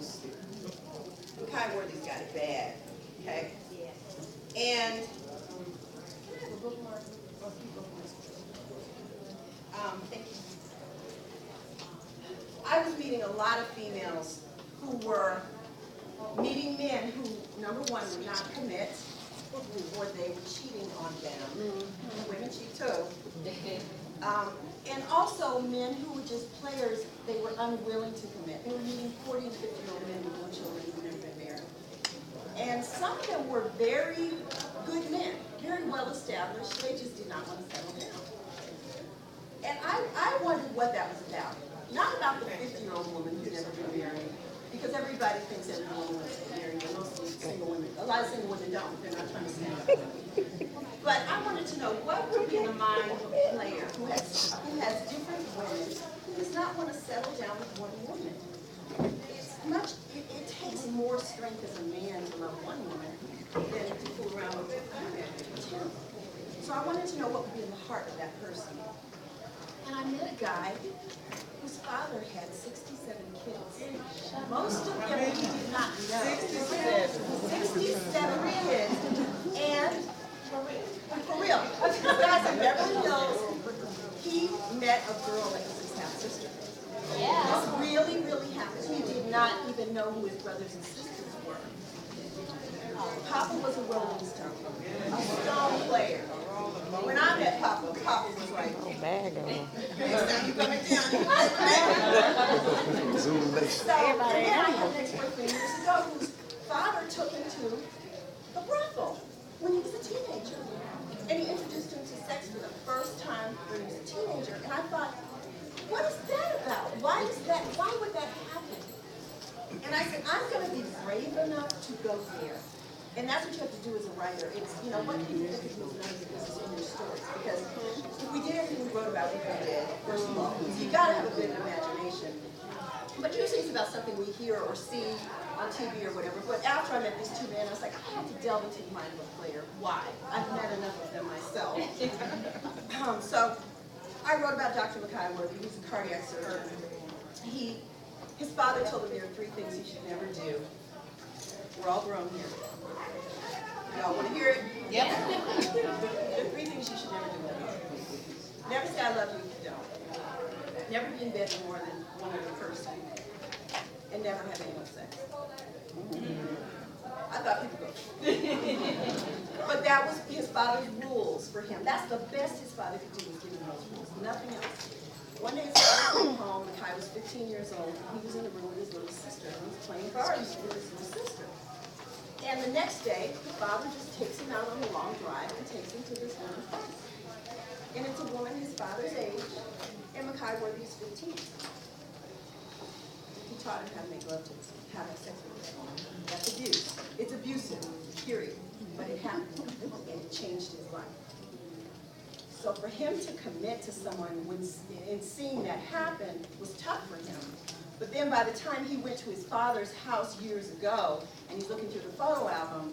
loose. Makai Worthy's got it bad, okay? And can I have a bookmark? Or a few bookmarks? Thank you. I was meeting a lot of females who were meeting men who, number one, would not commit, or they were cheating on them. Women cheat too. And also men who were just players, they were unwilling to commit. They were meeting 40 and 50-year-old men with no children who never been married. And some of them were very good men, very well established. They just did not want to settle down. And I wondered what that was about. Not about the 50-year-old woman who's never been married, because everybody thinks every woman wants to get married, but most single women, a lot of single women don't. They're not trying to stand up. But I wanted to know what would be in the mind of a player who has different women, who does not want to settle down with one woman. It takes more strength as a man to love one woman than to fool around with 10. So I wanted to know what would be in the heart of that person. And I met a guy whose father had 67 kids. Most of them he did not know. 67 kids. And for real, the guys in Beverly Hills, he met a girl that was his half-sister. Yeah. This really, really happened. He did not even know who his brothers and sisters were. Papa was a Rolling Stone, a stone player. When I met Papa, Papa was like, next time you coming down, so, and then I had an ex-boyfriend years ago whose father took him to a brothel when he was a teenager. And he introduced him to sex for the first time when he was a teenager. And I thought, what is that about? Why would that happen? And I said, I'm going to be brave enough to go there. And that's what you have to do as a writer. It's, you know, what people think is none of the business in your stories. Because if we did everything we wrote about, we would be dead, first of all. You got to have a bit of imagination. But usually it's about something we hear or see on TV or whatever. But after I met these two men, I was like, I have to delve into the mind of a player. Why? I've met enough of them myself. So I wrote about Dr. Makai Worthy. He's a cardiac surgeon. His father told him there are 3 things he should never do. We're all grown here. Y'all want to hear it? Yep. There are 3 things you should never do. Never say I love you if you don't. Never be in bed with more than one other person. And never have anal sex. I thought people go. But that was his father's rules for him. That's the best his father could do was give him those rules. Nothing else. One day his father came home, Makai was 15 years old, and he was in the room with his little sister, and he was playing cards with his little sister. And the next day, the father just takes him out on a long drive and takes him to this woman's house. And it's a woman his father's age, and Makai Worthy is 15. He taught him how to make love to how to have sex with this woman. That's abuse. It's abusive, period. But it happened, and it changed his life. So for him to commit to someone and seeing that happen was tough for him. But then by the time he went to his father's house years ago, and he's looking through the photo album,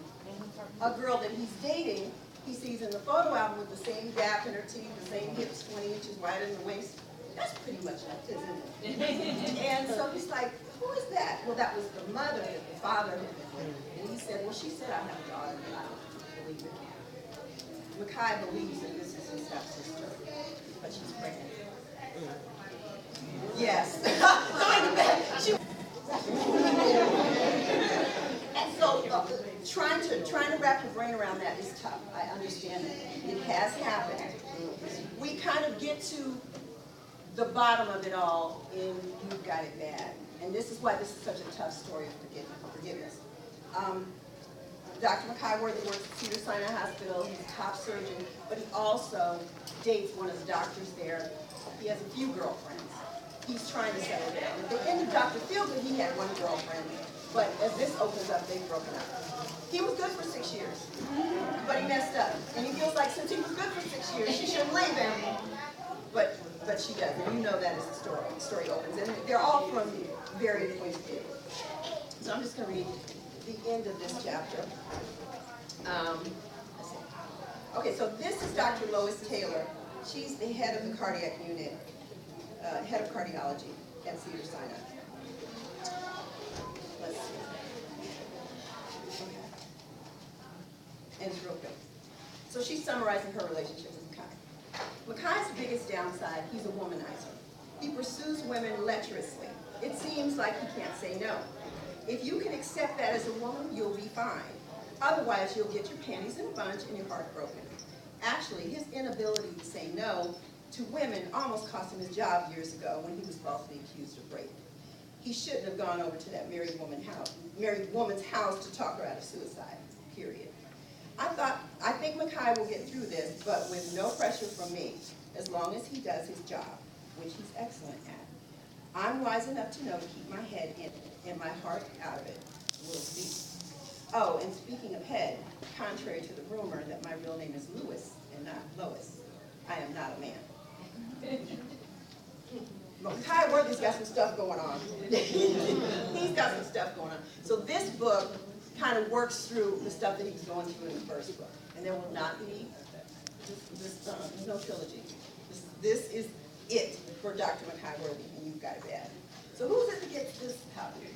a girl that he's dating, he sees in the photo album with the same gap in her teeth, the same hips 20 inches wider in the waist. That's pretty much it, isn't it? And so he's like, who is that? Well, that was the mother that the father had been with. And he said, well, she said I have a daughter, but I don't believe it. Makai believes that this is his half-sister, but she's pregnant. Yes. And so trying to wrap your brain around that is tough. I understand it. It has happened. We kind of get to the bottom of it all in You've Got It Bad. And this is why this is such a tough story of forgiveness. Dr. Makai Worthy works at Cedars-Sinai Hospital. He's a top surgeon, but he also dates one of the doctors there. He has a few girlfriends. He's trying to settle down. At the end of Dr. Feelgood, he had one girlfriend, but as this opens up, they've broken up. He was good for 6 years, but he messed up. And he feels like since he was good for 6 years, she shouldn't leave him, but she doesn't. You know that is the story. The story opens, and they're all from various points of view. So I'm just going to read the end of this chapter. Okay, so this is Dr. Lois Taylor. She's the head of the cardiac unit, head of cardiology at Cedars-Sinai. ends real quick. So she's summarizing her relationship with Mackay. Mackay's biggest downside, he's a womanizer. He pursues women lecherously. It seems like he can't say no. If you can accept that as a woman, you'll be fine. Otherwise, you'll get your panties in a bunch and your heart broken. Actually, his inability to say no to women almost cost him his job years ago when he was falsely accused of rape. He shouldn't have gone over to that married woman's house to talk her out of suicide, period. I think Mackay will get through this, but with no pressure from me, as long as he does his job, which he's excellent at. I'm wise enough to know to keep my head in it and my heart out of it. We'll see. Oh, and speaking of head, contrary to the rumor that my real name is Lewis and not Lois, I am not a man. Mackay Worthy's got some stuff going on. He's got some stuff going on. So this book kind of works through the stuff that he was going through in the first book. And there will not be, there's no trilogy. This is it for Dr. Mackay Worthy, and you've got it bad. So who's it that gets this copy?